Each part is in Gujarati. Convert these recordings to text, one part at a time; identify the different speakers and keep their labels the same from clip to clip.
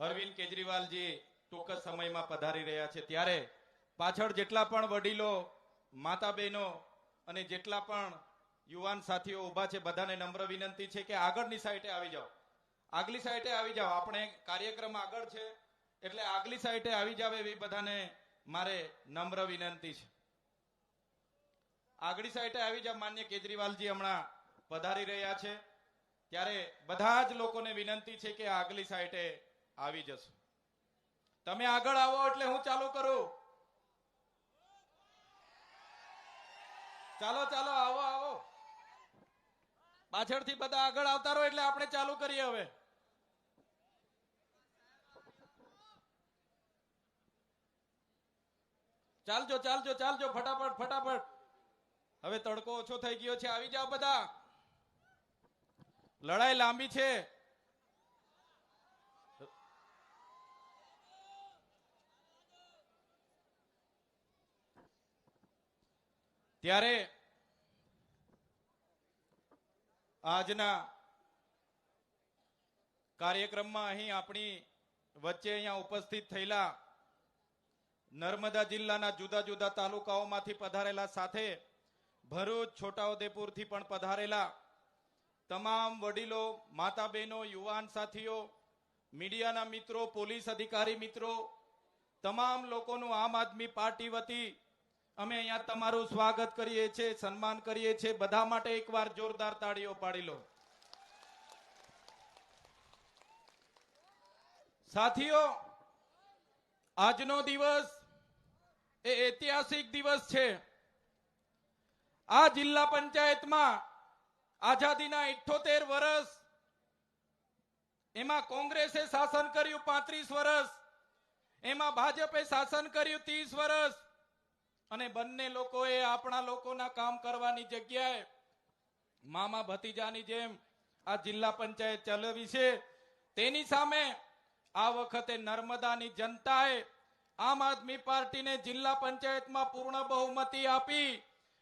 Speaker 1: અરવિંદ કેજરીવાલજી ટૂંક જ સમયમાં પધારી રહ્યા છે, ત્યારે પાછળ જેટલા પણ વડીલો, માતા બહેનો અને જેટલા પણ યુવાન સાથીઓ ઊભા છે, બધાને નમ્ર વિનંતી છે કે આગળની સાઈડે આવી જાઓ, આગલી સાઈડે આવી જાઓ. આપણે કાર્યક્રમ આગળ છે એટલે આગલી સાઈડે આવી જાવ એવી બધાને મારે નમ્ર વિનંતી છે. આગળી સાઈડે આવી જાવ. માન્ય કેજરીવાલજી હમણાં પધારી રહ્યા છે, ત્યારે બધા જ લોકોને વિનંતી છે કે આગલી સાઈડે આવી જશો. તમે આગળ આવો એટલે હું ચાલુ કરું. ચાલો ચાલો, આવો આવો. પાછળથી બધા આગળ આવતા રહો એટલે આપણે ચાલુ કરીએ. હવે ચાલજો ચાલજો ચાલજો, ફટાફટ ફટાફટ. હવે તડકો ઓછો થઈ ગયો છે, આવી જાઓ બધા. લડાઈ લાંબી છે. ત્યારે આજના કાર્યક્રમમાં અહીં આપણી વચ્ચે અહીંયા ઉપસ્થિત થયેલા નર્મદા જિલ્લાના જુદા જુદા તાલુકાઓમાંથી પધારેલા, સાથે ભરૂચ, છોટાઉદેપુરથી પણ પધારેલા તમામ વડીલો, માતા બહેનો, યુવાન સાથીઓ, મીડિયાના મિત્રો, પોલીસ અધિકારી મિત્રો, તમામ લોકોનું આમ આદમી પાર્ટી વતી અમે અહીંયા તમારું સ્વાગત કરીએ છીએ, સન્માન કરીએ છીએ. બધા માટે એકવાર જોરદાર તાળીઓ પાડી લો. સાથીઓ, આજનો દિવસ એ ઐતિહાસિક દિવસ છે. આ જિલ્લા પંચાયતમાં આઝાદીના 78 વર્ષ, એમાં કોંગ્રેસે શાસન કર્યું 35 વર્ષ, એમાં ભાજપે શાસન કર્યું 30 વર્ષ, અને બંને લોકોએ આપણા લોકોના કામ કરવાની જગ્યાએ મામા ભતીજાની જેમ આ જિલ્લા પંચાયત ચલાવી છે. તેની સામે આ વખતે નર્મદાની જનતાએ આમ આદમી પાર્ટીને જિલ્લા પંચાયતમાં પૂર્ણ બહુમતી આપી,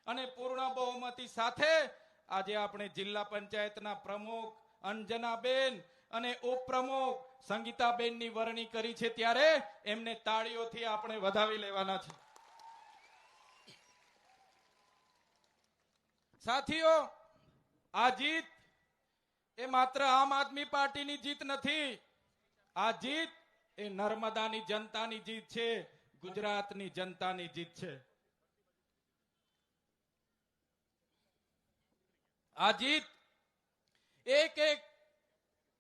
Speaker 1: અને પૂર્ણ બહુમતી સાથે આજે આપણે જિલ્લા પંચાયતના પ્રમુખ અંજનાબેન અને ઉપપ્રમુખ સંગીતાબેનની વરણી કરી છે, ત્યારે એમને તાળીઓથી આપણે વધાવી લેવાના છે. સાથીઓ, આ જીત એ માત્ર આમ આદમી પાર્ટીની જીત નથી. આ જીત એ નર્મદાની જનતાની જીત છે, ગુજરાતની જનતાની જીત છે. આ જીત એક એક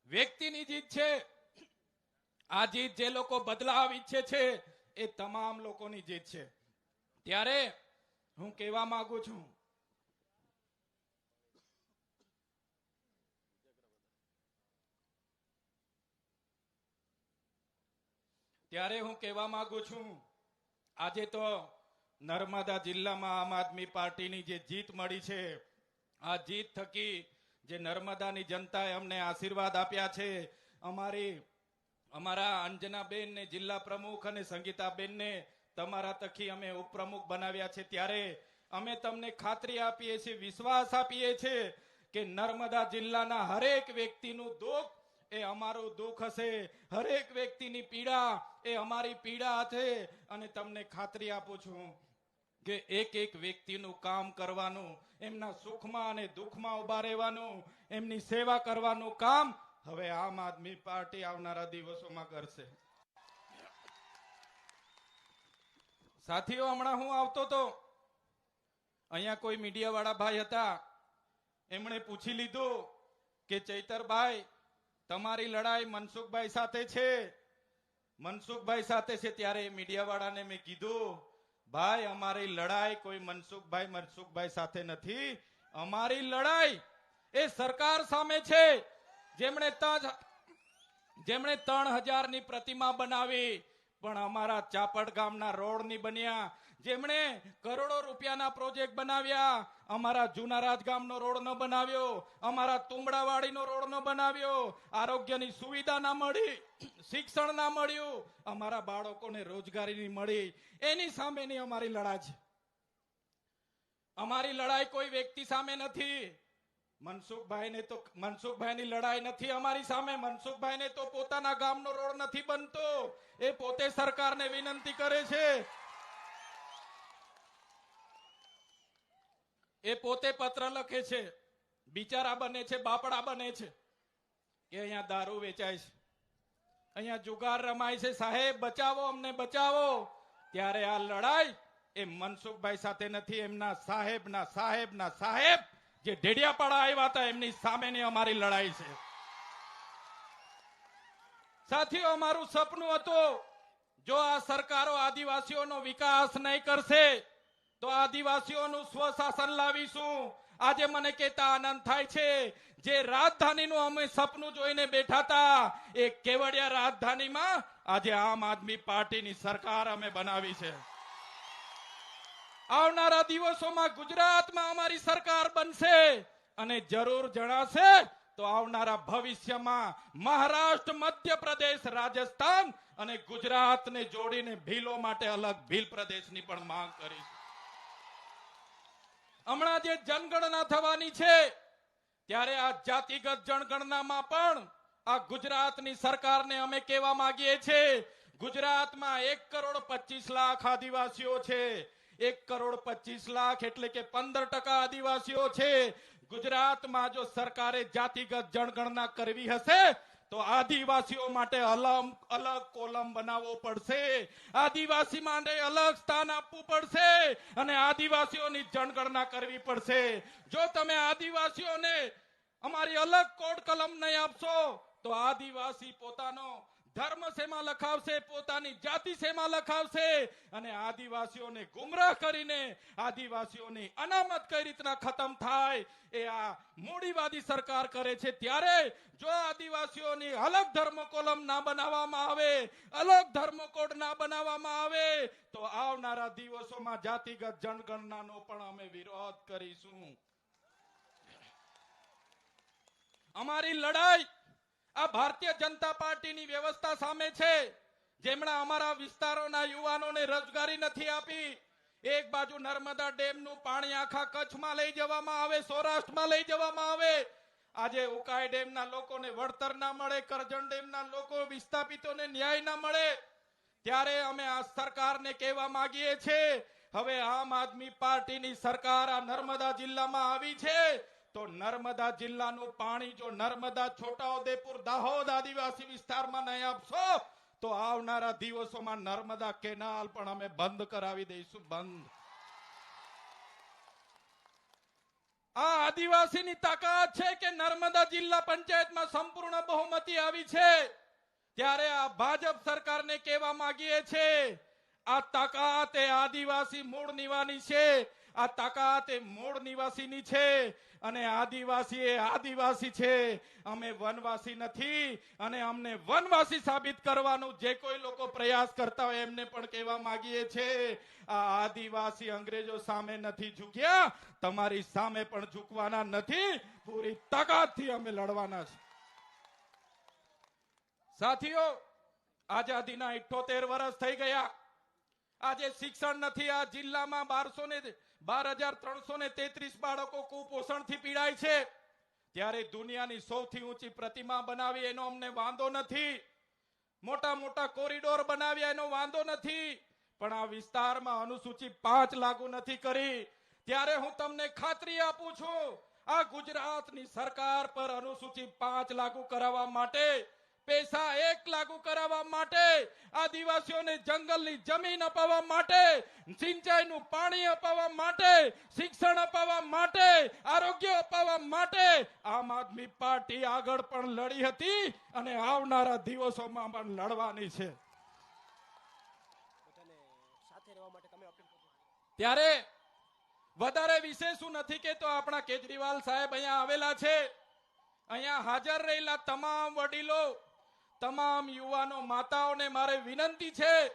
Speaker 1: વ્યક્તિની જીત છે. આ જીત જે લોકો બદલાવ ઈચ્છે છે એ તમામ લોકોની જીત છે. ત્યારે હું કહેવા માંગુ છું, આજે તો નર્મદા જિલ્લામાં આમ આદમી પાર્ટીની જે જીત મળી છે, આ જીત થકી જે નર્મદાની જનતાએ અમને આશીર્વાદ આપ્યા છે, અમારા અંજનાબેન ને જિલ્લા પ્રમુખ અને સંગીતાબેનને તમારા તકી અમે ઉપપ્રમુખ બનાવ્યા છે, ત્યારે અમે તમને ખાતરી આપીએ છીએ, વિશ્વાસ આપીએ છીએ કે નર્મદા જિલ્લાના હરેક વ્યક્તિનું દુઃખ એ અમારું દુઃખ હશે, હરેક વ્યક્તિની પીડા એ અમારી પીડા હશે. અને તમને ખાતરી આપું છું કે એક એક વ્યક્તિનું કામ કરવાનું, એમના સુખમાં અને દુઃખમાં ઉભા રહેવાનું, એમની સેવા કરવાનું કામ હવે આમ આદમી પાર્ટી આવનારા દિવસોમાં કરશે. સાથીઓ, હમણાં હું આવતો તો અહીંયા કોઈ મીડિયા વાળા ભાઈ હતા, એમણે પૂછી લીધું કે ચૈતરભાઈ, તમારી લડાઈ મનસુખભાઈ સાથે છે, મનસુખભાઈ સાથે છે. ત્યારે મીડિયા વાળાને મેં કીધું, ભાઈ અમારી લડાઈ કોઈ મનસુખભાઈ સાથે નથી. અમારી લડાઈ એ સરકાર સામે છે, જેમણે 3000ની પ્રતિમા બનાવી પણ અમારા ચાપડ ગામના રોડ ની બન્યા, જેમણે કરોડો રૂપિયાના પ્રોજેક્ટ બનાવ્યા, અમારા જૂના રાજગામનો રોડ ન બનાવ્યો, અમારા તુંબડાવાડીનો રોડ ન બનાવ્યો, આરોગ્યની સુવિધા ના મળી, શિક્ષણ ના મળ્યું, અમારા બાળકોને રોજગારી નહીં મળી. એની સામેની અમારી લડાઈ છે. અમારી લડાઈ કોઈ વ્યક્તિ સામે નથી. મનસુખભાઈની લડાઈ નથી અમારી સામે. મનસુખભાઈને તો પોતાના ગામનો રોડ નથી બનતો. એ પોતે સરકારને વિનંતી કરે છે. એ પોતે પત્ર લખે છે, બિચારા બને છે, બાપડા બને છે કે અહીંયા દારૂ વેચાય છે, અહીંયા જુગાર રમાય છે, સાહેબ બચાવો, અમને બચાવો. ત્યારે આ લડાઈ એ મનસુખભાઈ સાથે નથી, એમના સાહેબ જે ઢેડિયાપાડા આવ્યા હતા એમની સામેની અમારી લડાઈ છે. સાથીઓ, અમારું સપનું હતું, જો આ સરકારો આદિવાસીઓનો વિકાસ નહીં કરશે તો આદિવાસીઓનું સ્વશાસન લાવીશું. આજે મને કહેતા આનંદ થાય છે, જે રાજધાનીનું અમે સપનું જોઈને બેઠા હતા એ કેવડિયા રાજધાનીમાં આજે આમ આદમી પાર્ટીની સરકાર અમે બનાવી છે. આવનારા દિવસોમાં ગુજરાતમાં અમારી સરકાર બનશે અને જરૂર જણાશે તો આવનારા ભવિષ્યમાં મહારાષ્ટ્ર, મધ્યપ્રદેશ, રાજસ્થાન અને ગુજરાતને જોડીને ભીલો માટે અલગ ભીલ પ્રદેશની પણ માંગ કરી. હમણાં જે જનગણના થવાની છે ત્યારે આ જાતિગત જનગણનામાં પણ આ ગુજરાતની સરકારને અમે કહેવા માંગીએ છીએ, ગુજરાતમાં 1,25,00,000 આદિવાસીઓ છે. 1,25,00,000 એટલે કે 15% આદિવાસીઓ છે. ગુજરાતમાં જો સરકારે જાતિગત જનગણના કરવી હશે તો આદિવાસીઓ માટે અલગ કોલમ બનાવવો પડશે, આદિવાસી માટે અલગ સ્થાન આપવું પડશે અને આદિવાસીઓની જનગણના કરવી પડશે. જો તમે આદિવાસીઓને અમારી અલગ કોડ કલમ નહીં આપશો તો આદિવાસી પોતાનો ધર્મ શેમાં લખાવશે, પોતાની જાતિ શેમાં લખાવશે અને આદિવાસીઓને ગુમરાહ કરીને આદિવાસીઓની અનામત કઈ રીતના ખતમ થાય એ આ મૂડીવાદી સરકાર કરે છે. ત્યારે જો આદિવાસીઓની અલગ ધર્મ કોલમ ના બનાવવામાં આવે, અલગ ધર્મ કોડ ના બનાવવામાં આવે તો આવનારા દિવસોમાં જાતિગત જનગણનાનો પણ અમે વિરોધ કરીશું. અમારી લડાઈ આ ભારતીય જનતા પાર્ટીની વ્યવસ્થા સામે છે, જેમણે અમારા વિસ્તારોના યુવાનોને રોજગારી નથી આપી. એક બાજુ નર્મદા ડેમનું પાણી આખા કચ્છમાં લઈ જવામાં આવે, સૌરાષ્ટ્રમાં લઈ જવામાં આવે. આજે ઉકાઈ ડેમના લોકોને વળતર ના મળે, કરજણ ડેમના લોકો વિસ્થાપિતોને ન્યાય ના મળે. ત્યારે અમે આ સરકારને કહેવા માંગીએ છીએ, હવે આમ આદમી પાર્ટીની સરકાર આ નર્મદા જિલ્લામાં આવી છે તો નર્મદા જિલ્લાનું પાણી જો નર્મદા, છોટાઉદેપુર, દાહોદ આદિવાસી વિસ્તારમાં નહીં આપશો તો આવનારા દિવસોમાં નર્મદા કેનાલ પણ અમે બંધ કરાવી દઈશું. બંધ. આ આદિવાસીની તાકાત છે કે નર્મદા જિલ્લા પંચાયતમાં સંપૂર્ણ બહુમતી આવી છે. ત્યારે આ ભાજપ સરકારને કહેવા માંગીએ છીએ, આ તાકાત એ આદિવાસી મૂળ નિવાસી છે, આ તાકાત એ મૂળ નિવાસીની છે અને આદિવાસી એ આદિવાસી છે. અમે વનવાસી નથી અને અમને વનવાસી સાબિત કરવાનું જે કોઈ લોકો પ્રયાસ કરતા હોય એમને પણ કહેવા માંગીએ છીએ, આ આદિવાસી અંગ્રેજો સામે નથી ઝૂક્યા, તમારી સામે પણ ઝૂકવાના નથી. પૂરી તાકાતથી અમે લડવાના છે. સાથીઓ, આઝાદીના 78 વર્ષ થઈ ગયા. આજે શિક્ષણ નથી. આ જિલ્લામાં 12,333 બાળકો કુપોષણથી પીડાય છે. ત્યારે દુનિયાની સૌથી ઊંચી પ્રતિમા બનાવી એનો અમને વાંધો નથી, મોટા મોટા કોરિડોર બનાવ્યા એનો વાંધો નથી, પણ આ વિસ્તારમાં અનુસૂચિ 5 લાગુ નથી કરી. ત્યારે હું તમને ખાતરી આપું છું, આ ગુજરાતની સરકાર પર અનુસૂચિ 5 લાગુ કરાવવા માટે, પૈસા 1 લાગુ કરાવવા માટે, આદિવાસીઓને જંગલની જમીન અપાવવા માટે, સિંચાઈનું પાણી અપાવવા માટે, શિક્ષણ અપાવવા માટે, આરોગ્ય અપાવવા માટે આમ આદમી પાર્ટી આગળ પણ લડી હતી અને આવનારા દિવસોમાં પણ લડવાની છે. ત્યારે વધારે વિશેષ શું નથી કેતો, આપણા કેજરીવાલ સાહેબ અહીંયા આવેલા છે. અહીંયા હાજર રહેલા તમામ વડીલો, તમામ યુવાનો, માતાઓને મારે વિનંતી છે,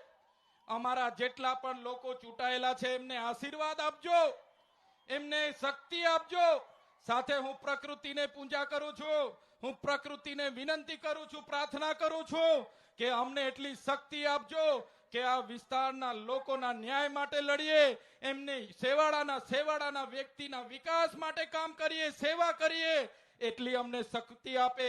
Speaker 1: અમારા જેટલા પણ લોકો ચૂંટાયેલા છે એમને આશીર્વાદ આપજો, એમને શક્તિ આપજો. સાથે હું પ્રકૃતિને પૂજા કરું છું, હું પ્રકૃતિને વિનંતી કરું છું, પ્રાર્થના કરું છું કે અમને એટલી શક્તિ આપજો કે આ વિસ્તારના લોકોના ન્યાય માટે લડીએ, એમને સેવાડાના વ્યક્તિના વિકાસ માટે કામ કરીએ, સેવા કરીએ, એટલી અમને શક્તિ આપે